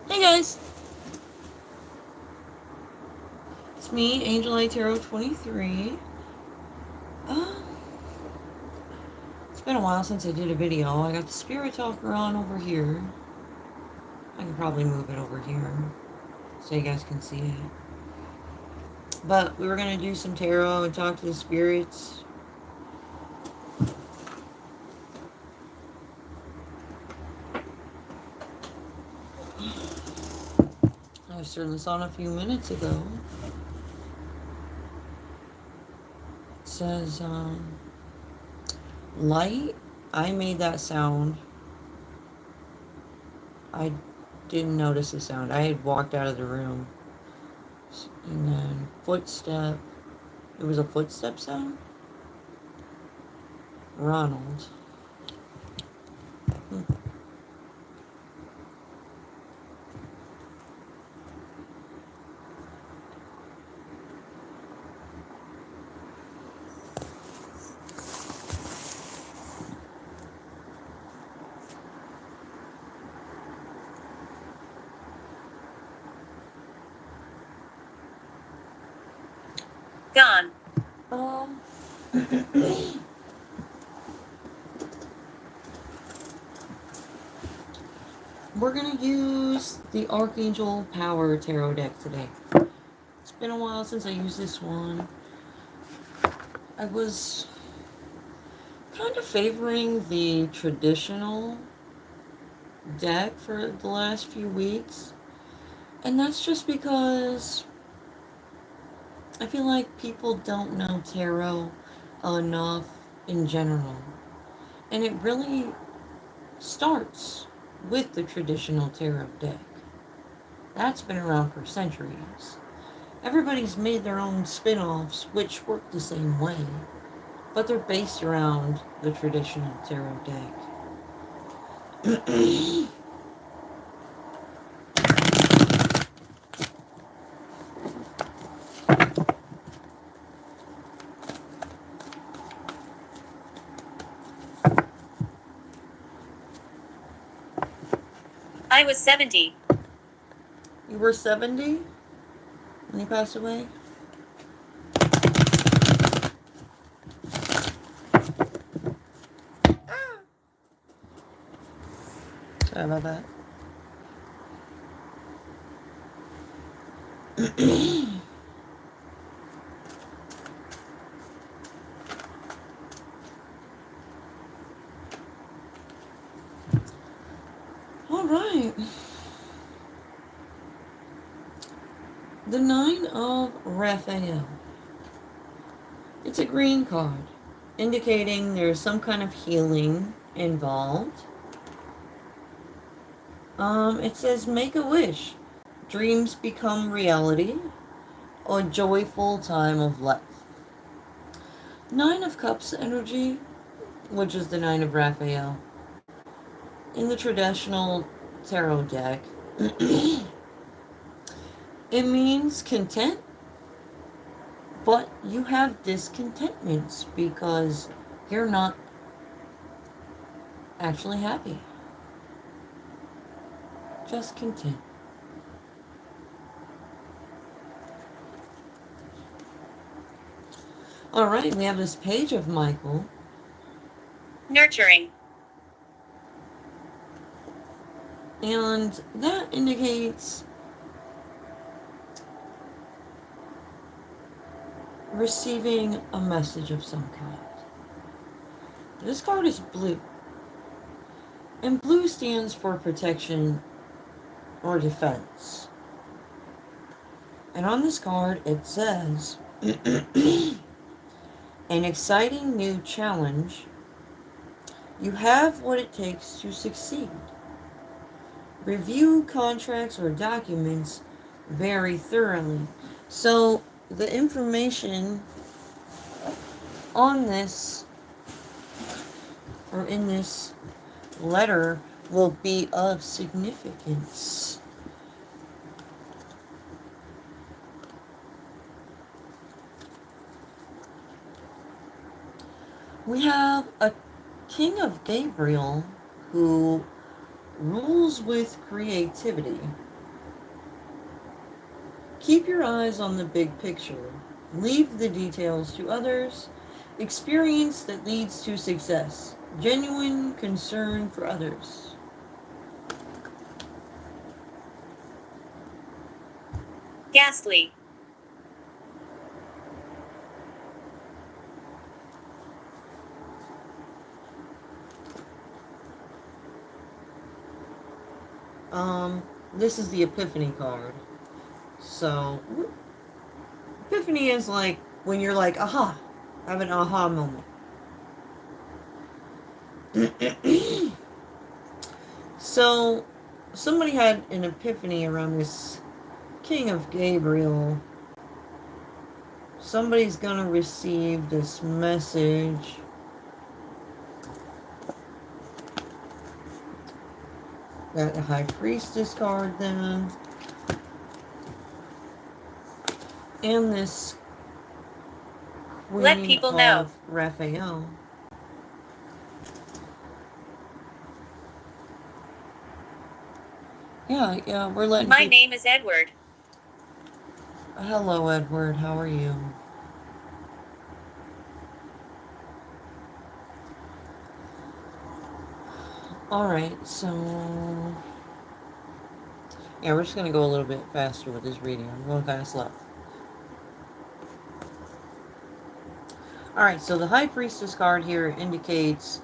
Hey guys, it's me, Angellighttarot23. It's been a while since I did a video. I got the Spirit Talker on over here. I can probably move it over here so you guys can see it. But we were going to do some tarot and talk to the spirits. I turned this on a few minutes ago. It says, light. I made that sound. I didn't notice the sound. I had walked out of the room. And then footstep. It was a footstep sound? Ronald. Gone. We're going to use the Archangel Power Tarot deck today. It's been a while since I used this one. I was kind of favoring the traditional deck for the last few weeks. And that's just because I feel like people don't know tarot enough in general. And it really starts with the traditional tarot deck. That's been around for centuries. Everybody's made their own spin-offs which work the same way, but they're based around the traditional tarot deck. I was 70. You were 70 when you passed away? Sorry about that. All right. The Nine of Raphael. It's a green card, indicating there's some kind of healing involved. It says, make a wish. Dreams become reality. A joyful time of life. Nine of Cups energy, which is the Nine of Raphael. In the traditional tarot deck, it means content, but you have discontentments because you're not actually happy. Just content. Alright, we have this page of Michael. Nurturing. And that indicates receiving a message of some kind. This card is blue. And blue stands for protection or defense. And on this card it says, an exciting new challenge. You have what it takes to succeed. Review contracts or documents very thoroughly. So the information on this or in this letter will be of significance. We have a King of Gabriel who rules with creativity. Keep your eyes on the big picture. Leave the details to others. Experience that leads to success. Genuine concern for others. Ghastly. This is the Epiphany card. So, Epiphany is like when you're like, aha, have an aha moment. So, somebody had an epiphany around this King of Gabriel. Somebody's gonna receive this message. Got the High Priestess card then. And this Queen Let people of know. Raphael. Yeah, we're letting My name is Edward. Hello, Edward. How are you? Alright, so... yeah, we're just going to go a little bit faster with this reading. I'm going kind of slow. Alright, so the High Priestess card here indicates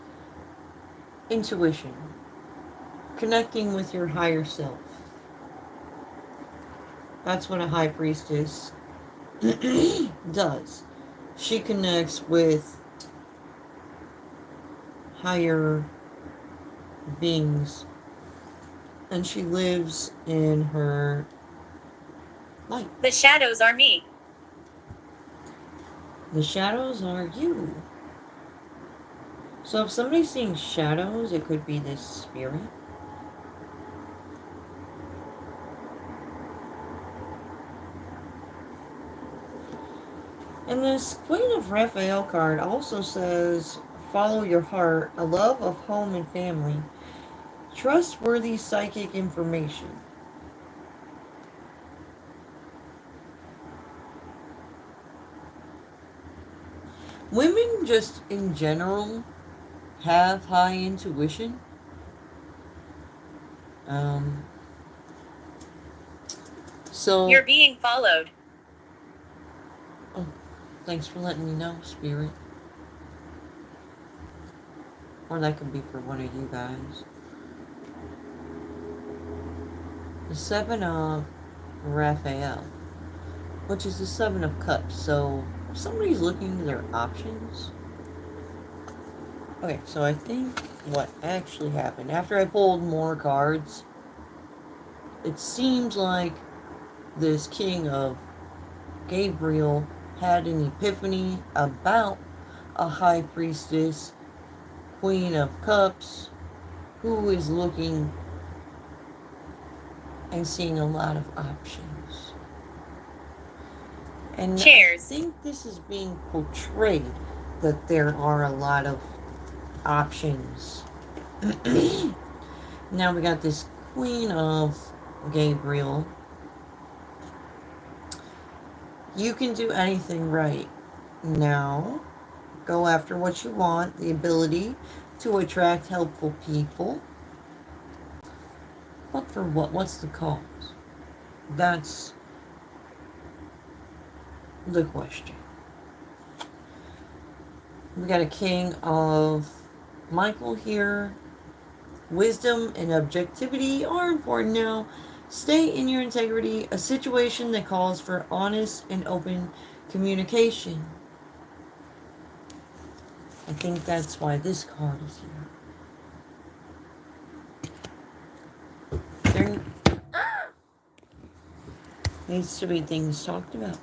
intuition. Connecting with your higher self. That's what a High Priestess does. She connects with higher beings. And she lives in her light. The shadows are me. The shadows are you. So if somebody's seeing shadows, it could be this spirit. And this Queen of Raphael card also says, follow your heart, a love of home and family, trustworthy psychic information. Women just in general have high intuition. So You're being followed. Oh, thanks for letting me know, Spirit. Or that could be for one of you guys. The Seven of Raphael, which is the Seven of Cups. So somebody's looking into their options. Okay, so I think what actually happened, after I pulled more cards, it seems like this King of Gabriel had an epiphany about a High Priestess, Queen of Cups, who is looking and seeing a lot of options. And Cheers. I think this is being portrayed that there are a lot of options. Now we got this Queen of Gabriel. You can do anything right now. Go after what you want. The ability to attract helpful people. But for what? What's the cause? That's the question. We got a King of Michael here. Wisdom and objectivity are important now. Stay in your integrity. A situation that calls for honest and open communication. I think that's why this card is here. There needs to be things talked about.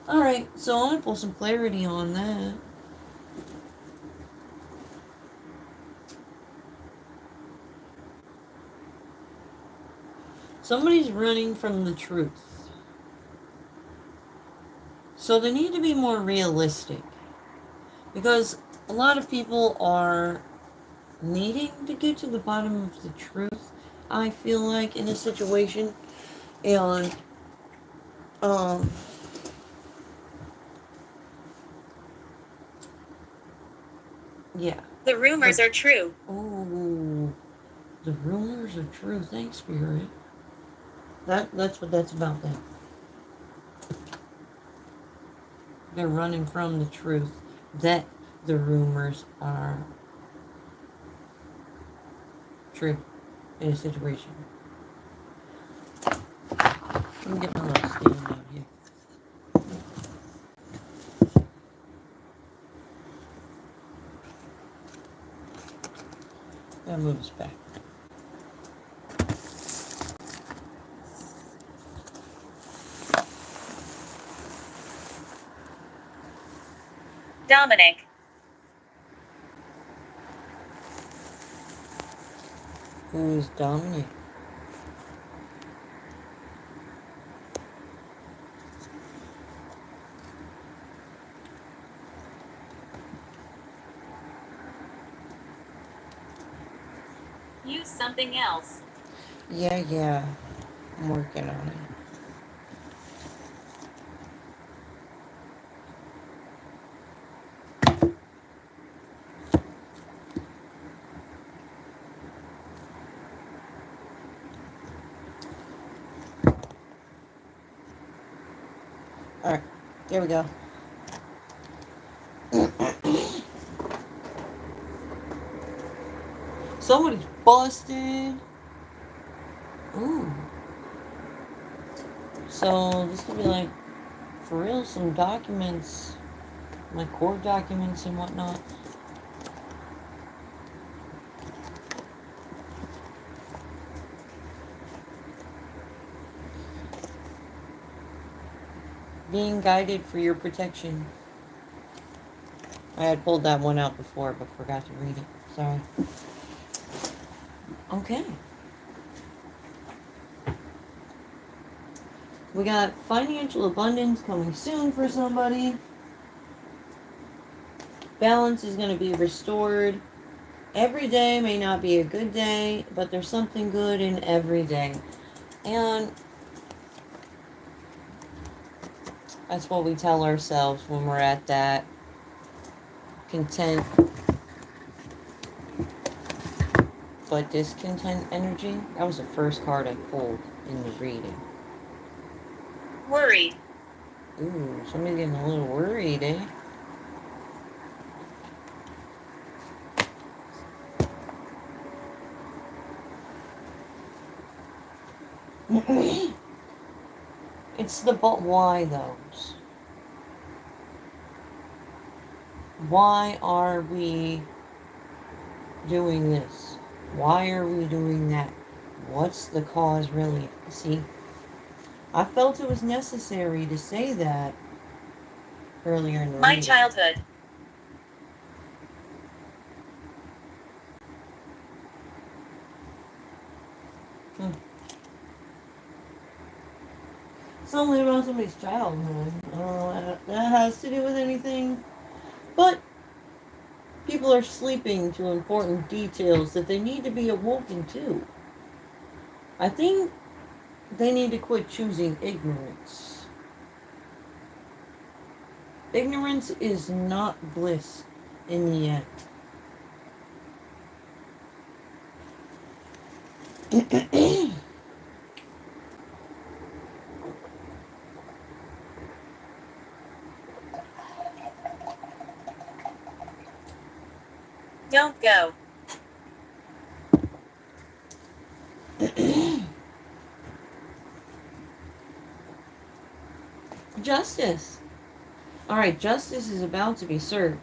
Alright, so I'm going to pull some clarity on that. Somebody's running from the truth. So they need to be more realistic. Because a lot of people are needing to get to the bottom of the truth, I feel like, in a situation. And, um, yeah. The rumors are true. Oh, the rumors are true. Thanks, Spirit. That's what that's about then. They're running from the truth that the rumors are true in a situation. Let me get my little stand out here. Gotta move this back. Dominic. Who is Dominic? Use something else. Yeah. I'm working on it. Alright, there we go. Somebody's busted. Ooh. So this could be like, for real, some documents, like court documents and whatnot. Being guided for your protection. I had pulled that one out before, but forgot to read it. Sorry. Okay. We got financial abundance coming soon for somebody. Balance is going to be restored. Every day may not be a good day, but there's something good in every day. And that's what we tell ourselves when we're at that content but discontent energy. That was the first card I pulled in the reading. Worried. Ooh, somebody's getting a little worried, eh? It's the but why those. Why are we doing this? Why are we doing that? What's the cause really? See, I felt it was necessary to say that earlier in the My reading. childhood. Something about somebody's childhood. I don't know what that has to do with anything. But people are sleeping to important details that they need to be awoken to. I think they need to quit choosing ignorance. Ignorance is not bliss in the end. Don't go. Justice. Alright, justice is about to be served.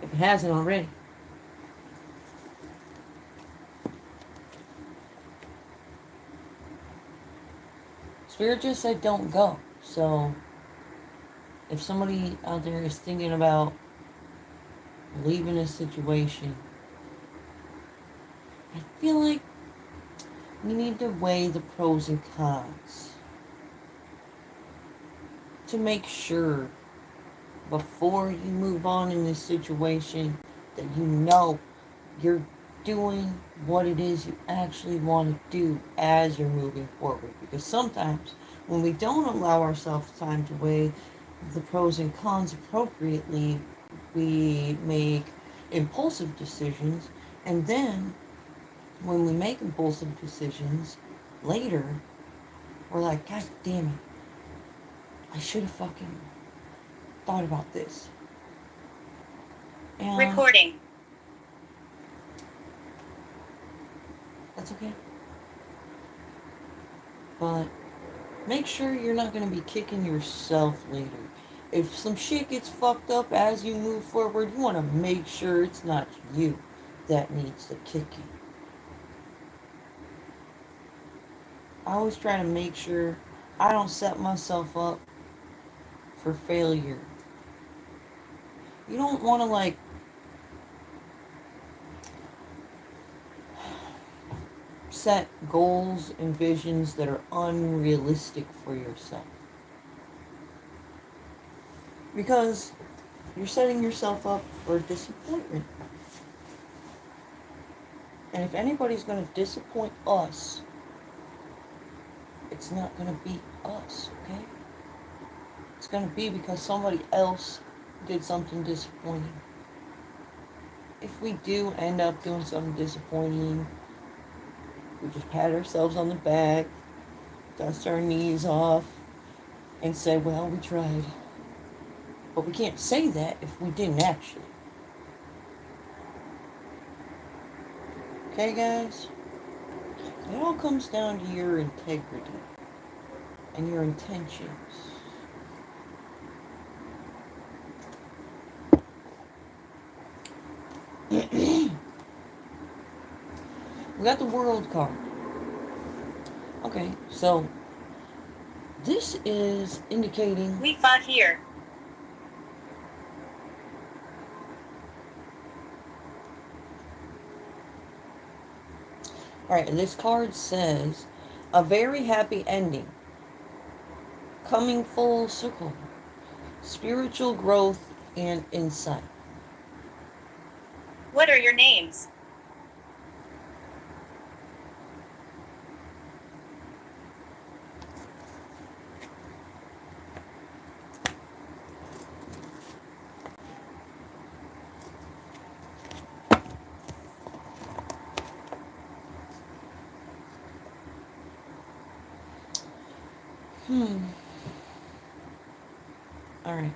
If it hasn't already. Spirit just said don't go. So, if somebody out there is thinking about leaving a situation, I feel like you need to weigh the pros and cons to make sure before you move on in this situation that you know you're doing what it is you actually want to do as you're moving forward. Because sometimes when we don't allow ourselves time to weigh the pros and cons appropriately, we make impulsive decisions. And then when we make impulsive decisions later, we're like, God damn it, I should have fucking thought about this. And Recording. that's okay. But make sure you're not going to be kicking yourself later. If some shit gets fucked up as you move forward, you want to make sure it's not you that needs the kicking. I always try to make sure I don't set myself up for failure. You don't want to, like, set goals and visions that are unrealistic for yourself. Because you're setting yourself up for disappointment. And if anybody's going to disappoint us, it's not going to be us, okay? It's going to be because somebody else did something disappointing. If we do end up doing something disappointing, we just pat ourselves on the back, dust our knees off, and say, well, we tried. But we can't say that if we didn't actually. Okay, guys? It all comes down to your integrity and your intentions. We got the World card. Okay, so this is indicating... We fought here. Alright, and this card says, a very happy ending. Coming full circle. Spiritual growth and insight. What are your names? Alright.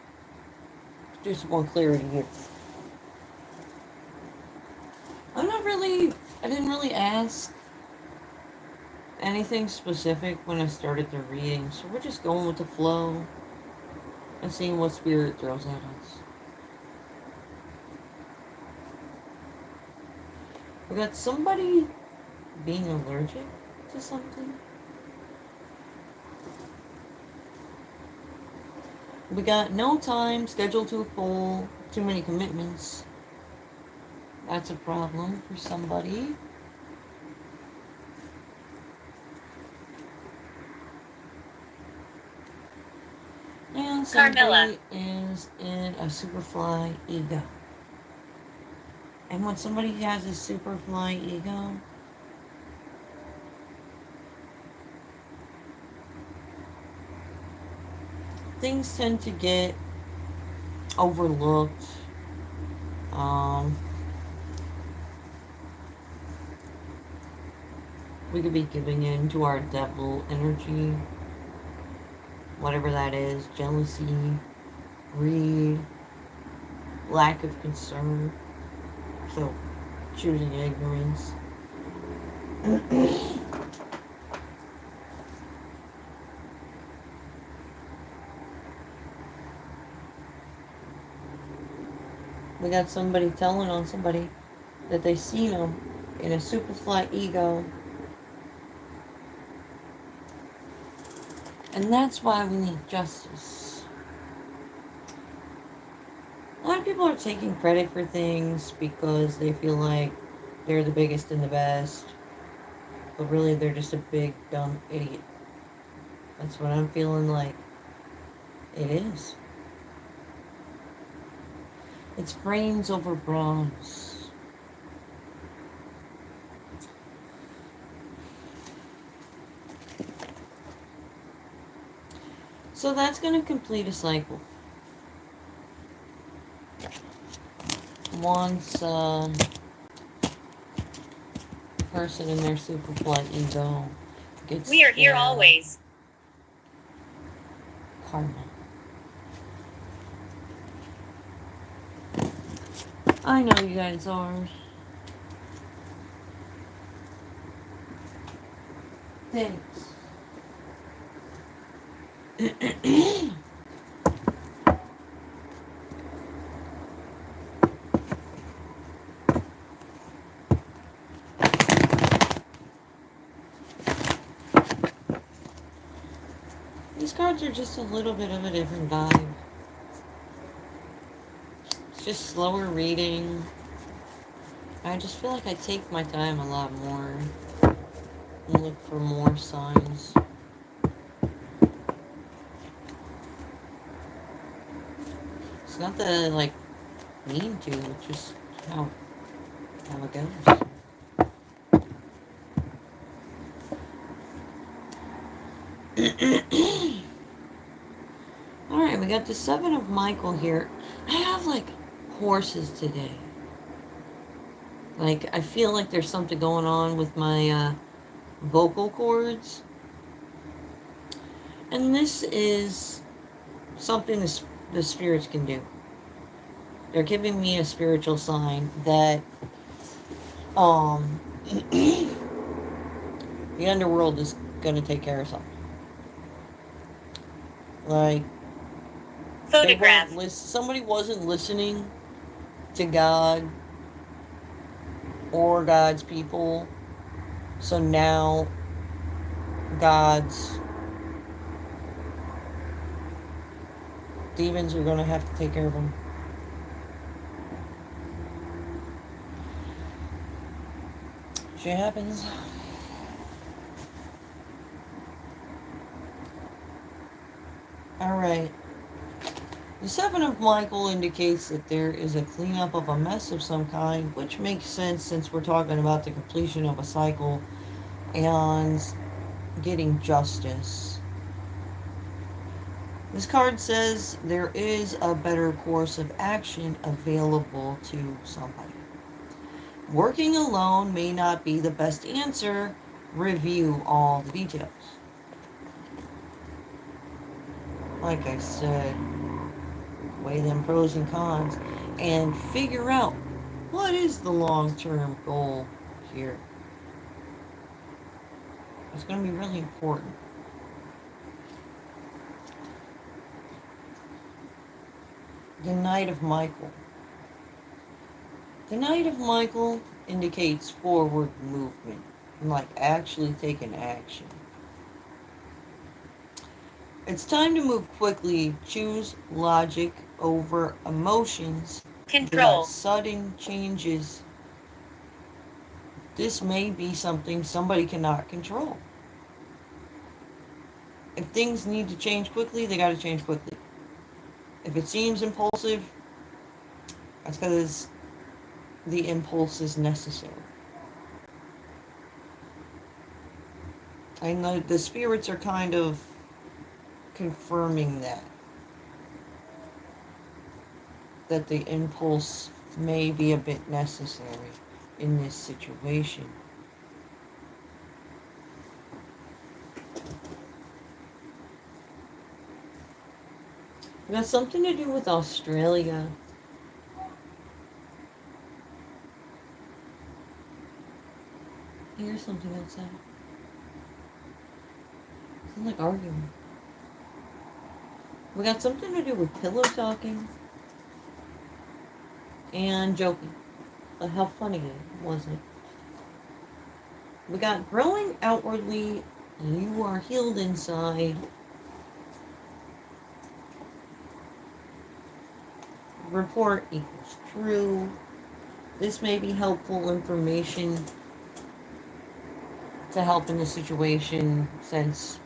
Just more clarity here. I didn't really ask anything specific when I started the reading, so we're just going with the flow and seeing what Spirit throws at us. We got somebody being allergic to something. We got no time, schedule too full, too many commitments. That's a problem for somebody. And somebody Carmilla. is in a superfly ego. And when somebody has a superfly ego, things tend to get overlooked. We could be giving in to our devil energy, whatever that is, jealousy, greed, lack of concern, so choosing ignorance. We got somebody telling on somebody that they seen them in a superfly ego. And that's why we need justice. A lot of people are taking credit for things because they feel like they're the biggest and the best. But really, they're just a big, dumb idiot. That's what I'm feeling like it is. It's brains over bronze. So that's going to complete a cycle. Once person in their super flight ego gets We are here their always. karma. I know you guys are. Thanks. These cards are just a little bit of a different vibe. It's just slower reading. I just feel like I take my time a lot more and look for more signs. It's not that I like mean to, it's just how it goes. Alright, we got the Seven of Michael here. I have like horses today. Like, I feel like there's something going on with my vocal cords. And this is something the spirits can do. They're giving me a spiritual sign that the underworld is going to take care of something. Like, Photograph. Somebody wasn't listening to God or God's people. So now God's demons are going to have to take care of them. Shit happens. Alright. The Seven of Michael indicates that there is a cleanup of a mess of some kind, which makes sense since we're talking about the completion of a cycle and getting justice. This card says there is a better course of action available to somebody. Working alone may not be the best answer. Review all the details. Like I said, weigh them pros and cons and figure out what is the long-term goal here. It's going to be really important. The Knight of Michael. The Knight of Michael indicates forward movement, like actually taking action. It's time to move quickly. Choose logic over emotions. Control. Sudden changes. This may be something somebody cannot control. If things need to change quickly, they got to change quickly. If it seems impulsive, that's because the impulse is necessary. I know the spirits are kind of confirming that the impulse may be a bit necessary in this situation. It has something to do with Australia. Here's something outside. Sounds like arguing. We got something to do with pillow talking and joking. But how funny was it? We got growing outwardly. You are healed inside. Report equals true. This may be helpful information to help in the situation, since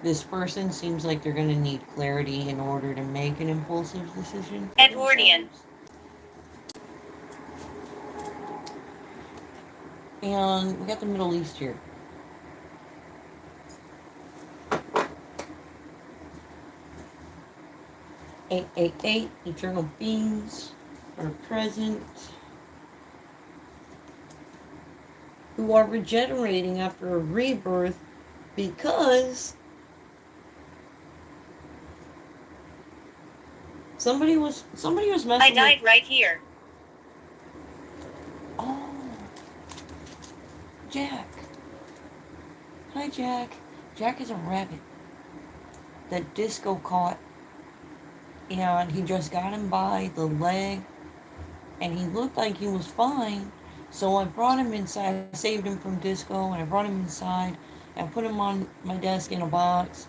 this person seems like they're going to need clarity in order to make an impulsive decision. Edwardian. And we got the Middle East here. 888, eternal beings are present who are regenerating after a rebirth because somebody was messing I died right here. Oh, Jack. Hi, Jack. Jack is a rabbit that Disco caught, and he just got him by the leg, and he looked like he was fine. So I brought him inside. I saved him from Disco, and I brought him inside. And I put him on my desk in a box,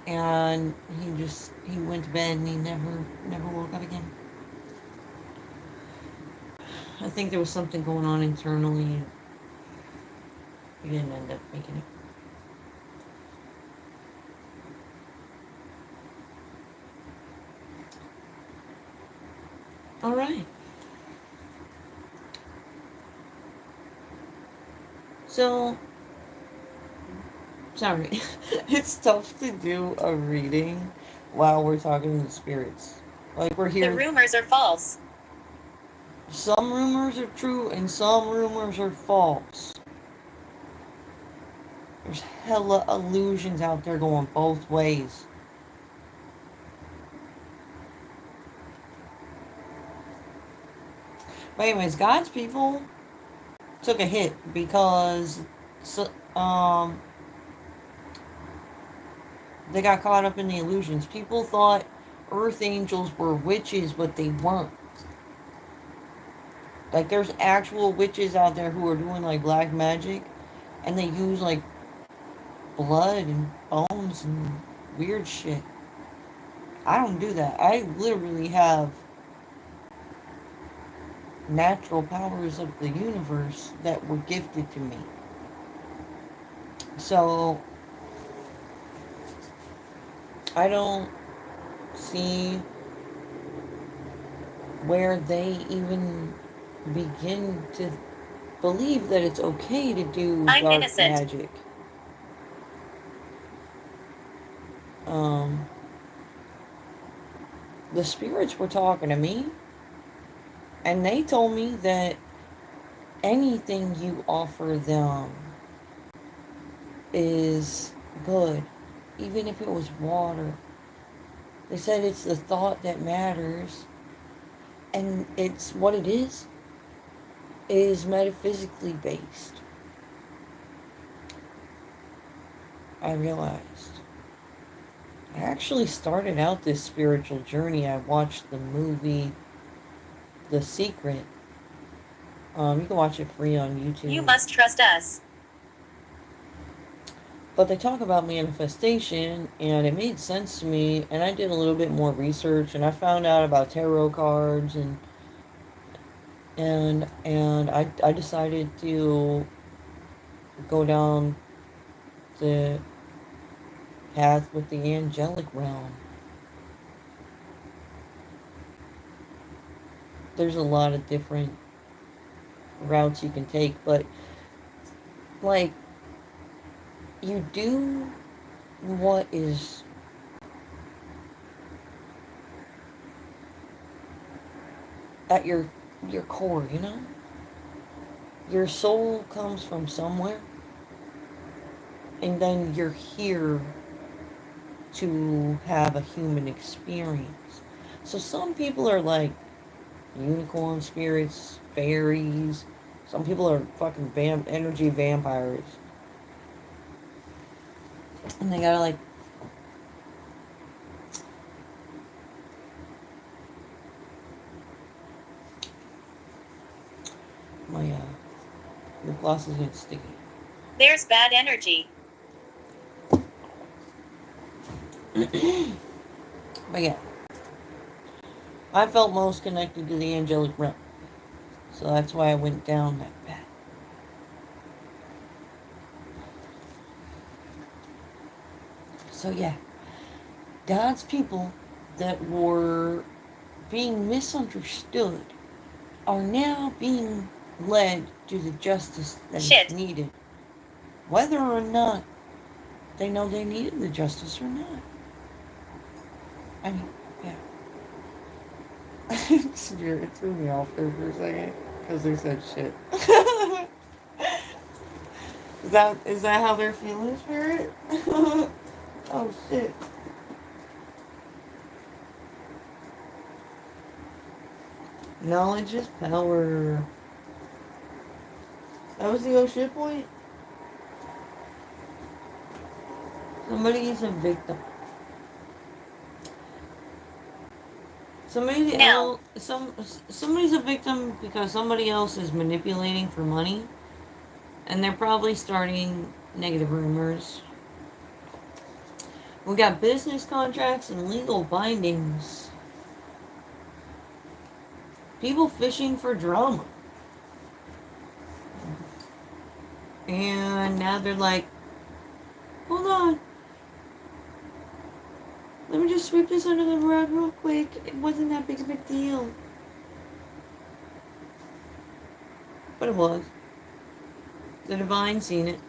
and he went to bed, and he never woke up again. I think there was something going on internally. He didn't end up making it. All right. So, sorry. It's tough to do a reading while we're talking to the spirits. Like, we're here. The rumors are false. Some rumors are true and some rumors are false. There's hella illusions out there going both ways. But anyways, God's people took a hit because they got caught up in the illusions. People thought earth angels were witches, but they weren't. Like, there's actual witches out there who are doing like black magic, and they use like blood and bones and weird shit. I don't do that. I literally have natural powers of the universe that were gifted to me. So I don't see where they even begin to believe that it's okay to do I'm dark innocent. magic. The spirits were talking to me, and they told me that anything you offer them is good, even if it was water. They said it's the thought that matters, and it's what it is metaphysically based. I realized. I actually started out this spiritual journey. I watched the movie The Secret. You can watch it free on YouTube. You must trust us. But they talk about manifestation, and it made sense to me, and I did a little bit more research, and I found out about tarot cards, and I decided to go down the path with the angelic realm. There's a lot of different routes you can take, but like, you do what is at your core, you know? Your soul comes from somewhere, and then you're here to have a human experience. So some people are like unicorn spirits, fairies. Some people are fucking energy vampires. And they gotta like my lip gloss is getting sticky. There's bad energy. But yeah, I felt most connected to the angelic realm, so that's why I went down that path. So yeah, God's people that were being misunderstood are now being led to the justice that is needed, whether or not they know they needed the justice or not. I mean, yeah. Spirit threw me off there for a second because they said shit. Is that how they're feeling, Spirit? Oh shit. Knowledge is power. That was the oh shit point? Somebody is a victim. Somebody's No. a victim because somebody else is manipulating for money, and they're probably starting negative rumors. We got business contracts and legal bindings. People fishing for drama. And now they're like, hold on. Let me just sweep this under the rug real quick. It wasn't that big of a deal. But it was. The divine seen it.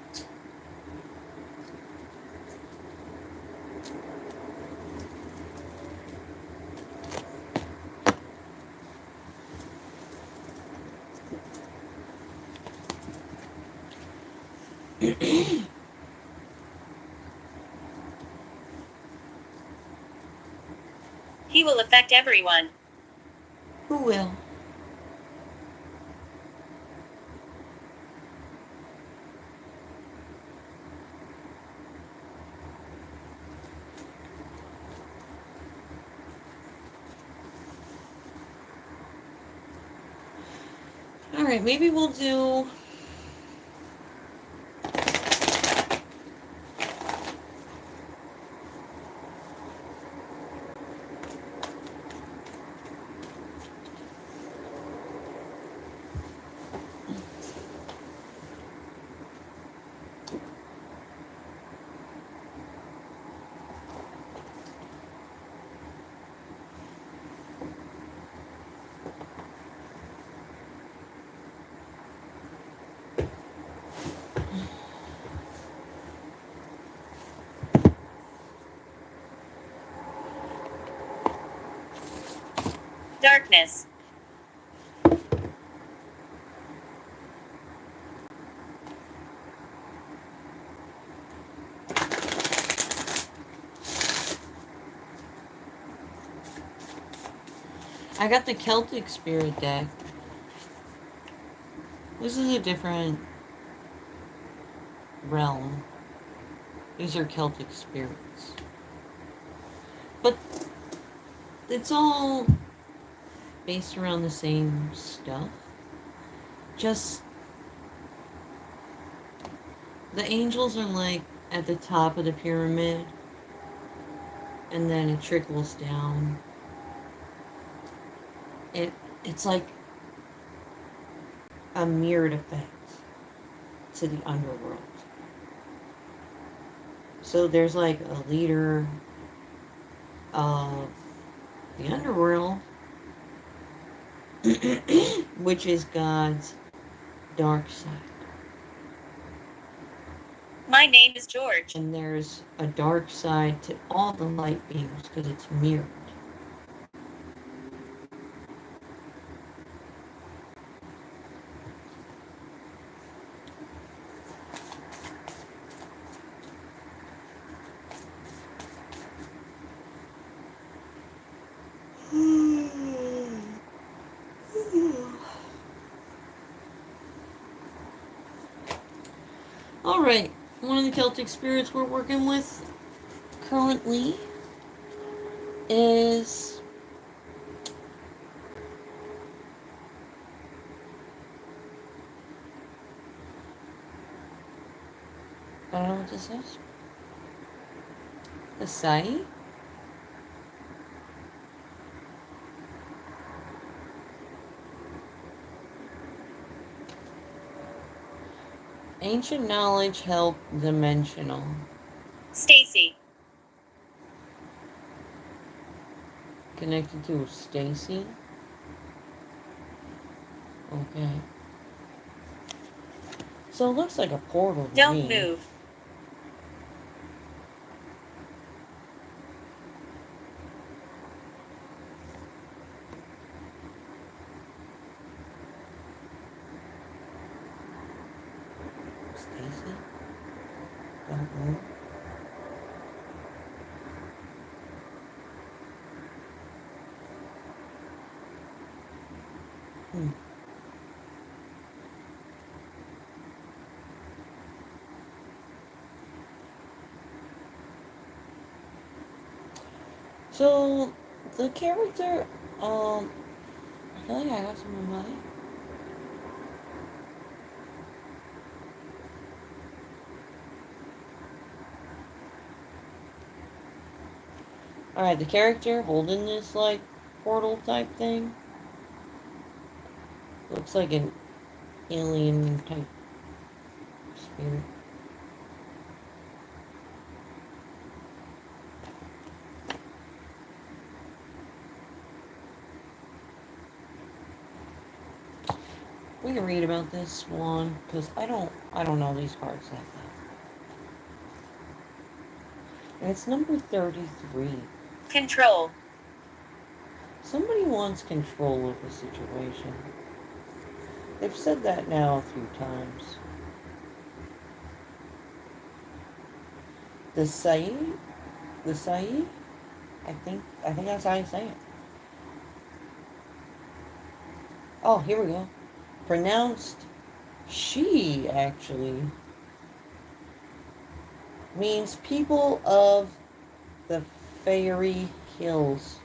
He will affect everyone. Who will? Alright, maybe we'll do... Darkness. I got the Celtic Spirit deck. This is a different realm. These are Celtic spirits. But it's all based around the same stuff. Just the angels are like at the top of the pyramid, and then it trickles down. It's like a mirrored effect to the underworld. So there's like a leader of the underworld, which is God's dark side. My name is George. And there's a dark side to all the light beams because it's mirrored. Alright, one of the Celtic spirits we're working with currently is I don't know what this is. Asai? Ancient knowledge help dimensional. Stacy. Connected to Stacy. Okay. So it looks like a portal to Don't me. move. Mm. Hmm. So the character, I feel like I got some in mind. Alright, the character holding this like portal type thing looks like an alien type spirit. We can read about this one because I don't know these cards that well. And it's number 33. Control. Somebody wants control of the situation. They've said that now a few times. The Saeed? The Saeed? I think that's how you say it. Oh, here we go. Pronounced she, actually, means people of the fairy hills.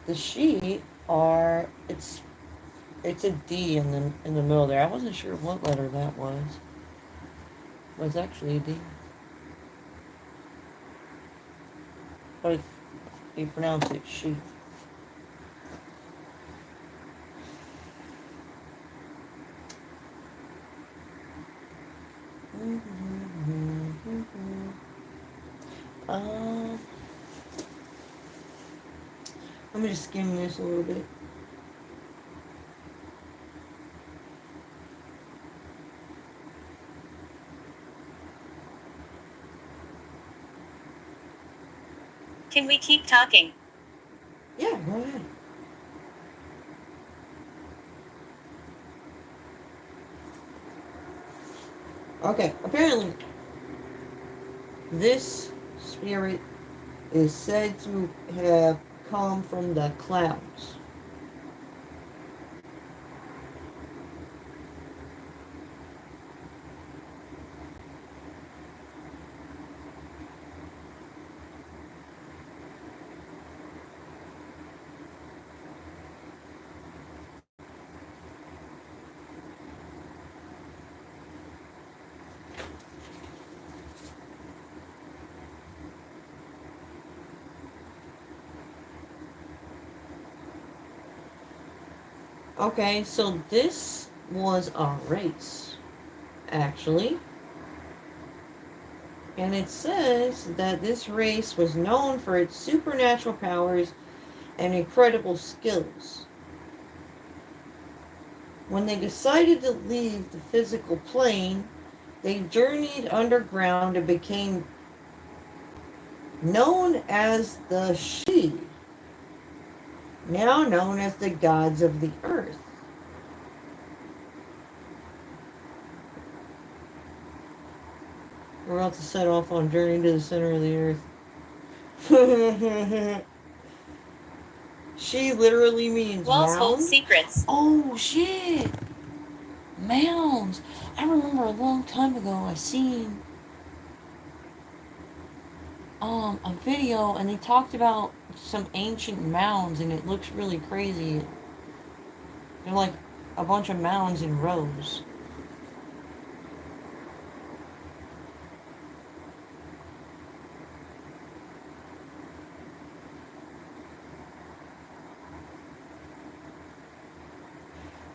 The she are it's a D in the middle there. I wasn't sure what letter that was. It was actually a D. But you pronounce it she. Um, let me just skim this a little bit. Can we keep talking? Yeah, go ahead. Okay, apparently, this spirit is said to have come from the clouds. Okay, so this was a race, actually. And it says that this race was known for its supernatural powers and incredible skills. When they decided to leave the physical plane, they journeyed underground and became known as the She, now known as the gods of the earth. We're about to set off on journey to the center of the earth. She literally means Walls hold mound. secrets. Oh shit! Mounds. I remember a long time ago I seen a video and they talked about some ancient mounds and it looks really crazy. They're like a bunch of mounds in rows.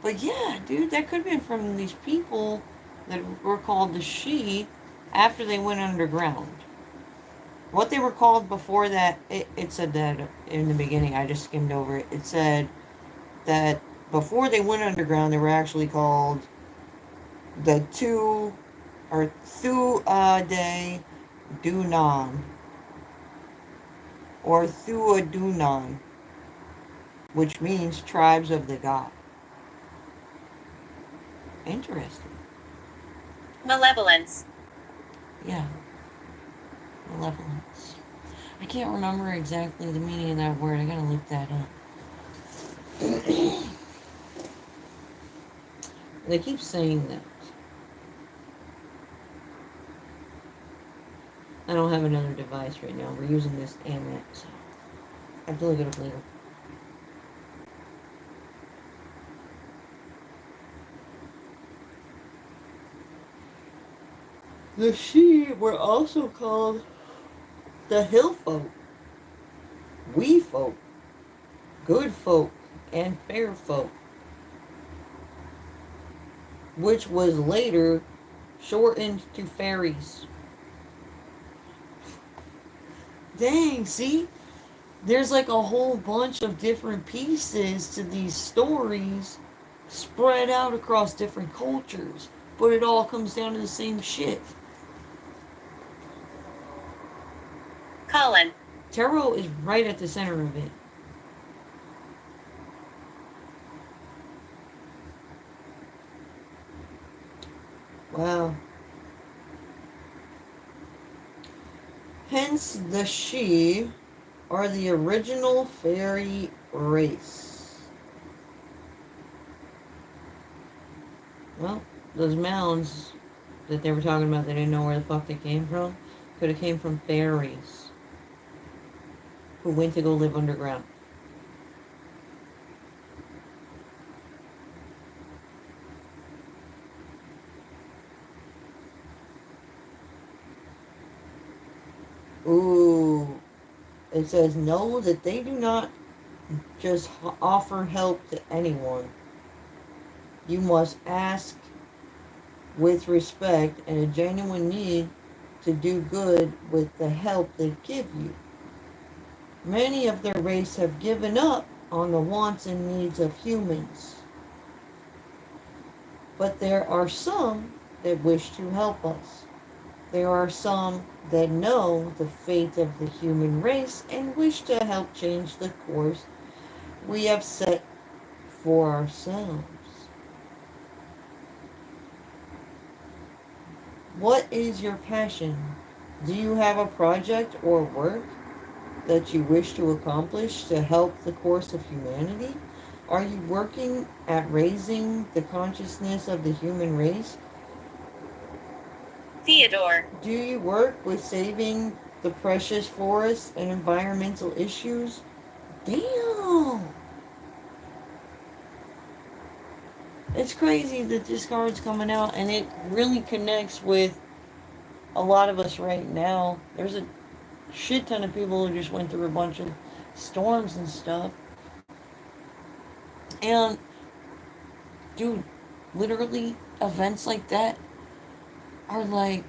But yeah, dude, that could have been from these people that were called the She after they went underground. What they were called before that, it said that in the beginning, I just skimmed over it. It said that before they went underground, they were actually called the two, or Thuade Dunan, or Thuadunan, which means tribes of the god. Interesting. Malevolence. Yeah, malevolence. I can't remember exactly the meaning of that word. I gotta look that up. They keep saying that. I don't have another device right now. We're using this and that, so I have to look it up later. The she were also called the hill folk, wee folk, good folk, and fair folk, which was later shortened to fairies. Dang, see? There's like a whole bunch of different pieces to these stories spread out across different cultures, but it all comes down to the same shit. Colin. Tarot is right at the center of it. Wow. Hence, the she are the original fairy race. Well, those mounds that they were talking about, they didn't know where the fuck they came from, could have came from fairies who went to go live underground. Ooh. It says, know that they do not just offer help to anyone. You must ask with respect and a genuine need to do good with the help they give you. Many of their race have given up on the wants and needs of humans. But there are some that wish to help us. There are some that know the fate of the human race and wish to help change the course we have set for ourselves. What is your passion? Do you have a project or work that you wish to accomplish to help the course of humanity? Are you working at raising the consciousness of the human race? Theodore. Do you work with saving the precious forests and environmental issues? Damn! It's crazy that this card's coming out, and it really connects with a lot of us right now. There's a shit ton of people who just went through a bunch of storms and stuff. And, dude, literally, events like that are like,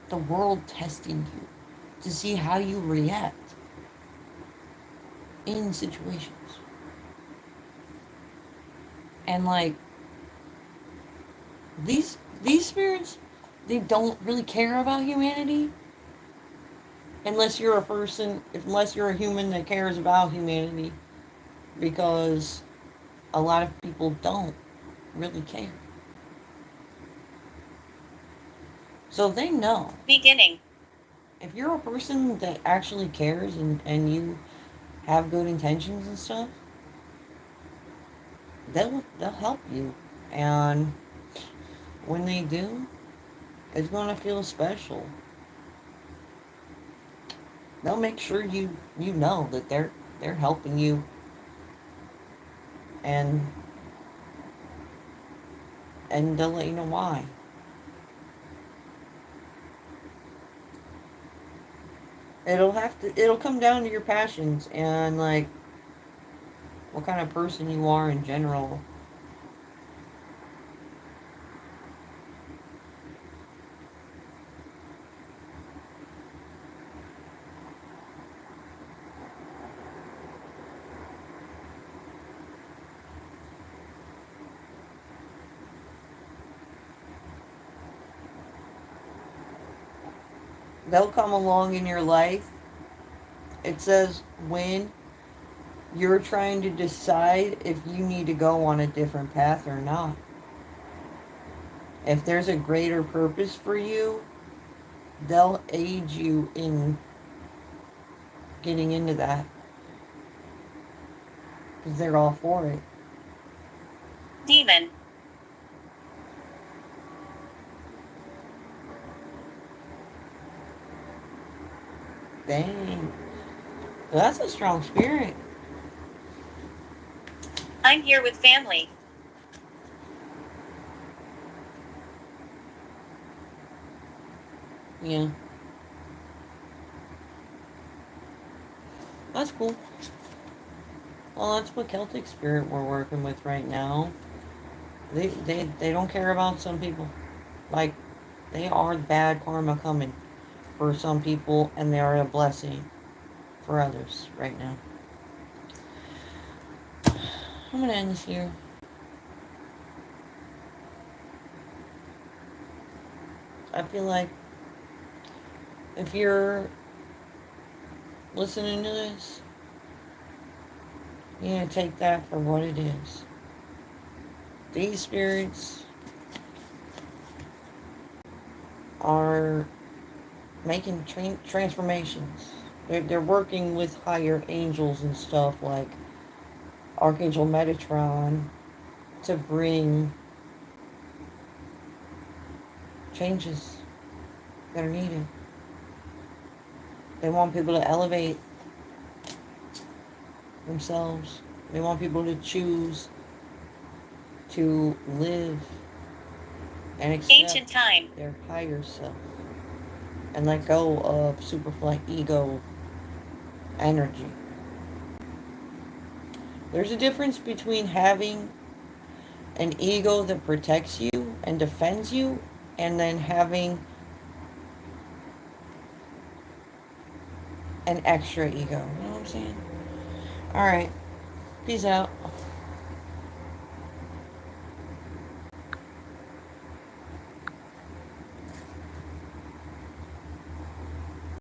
the world testing you to see how you react in situations. And like these spirits, they don't really care about humanity unless you're a person, unless you're a human that cares about humanity, because a lot of people don't really care. So they know. Beginning. If you're a person that actually cares and you have good intentions and stuff, they'll help you. And when they do, it's gonna feel special. They'll make sure you know that they're helping you, and they'll let you know why. It'll come down to your passions and like what kind of person you are in general. They'll come along in your life. It says when you're trying to decide if you need to go on a different path or not. If there's a greater purpose for you, they'll aid you in getting into that. Because they're all for it. Demon. Dang. Well, that's a strong spirit. I'm here with family. Yeah. That's cool. Well, that's what Celtic spirit we're working with right now. They don't care about some people. Like, they are bad karma coming for some people, and they are a blessing for others right now. I'm gonna end this here. I feel like if you're listening to this, you need to take that for what it is. These spirits are making transformations. They're working with higher angels and stuff like Archangel Metatron to bring changes that are needed. They want people to elevate themselves. They want people to choose to live and Ancient accept time. their higher self and let go of superflight ego energy. There's a difference between having an ego that protects you and defends you, and then having an extra ego. You know what I'm saying? Alright. Peace out.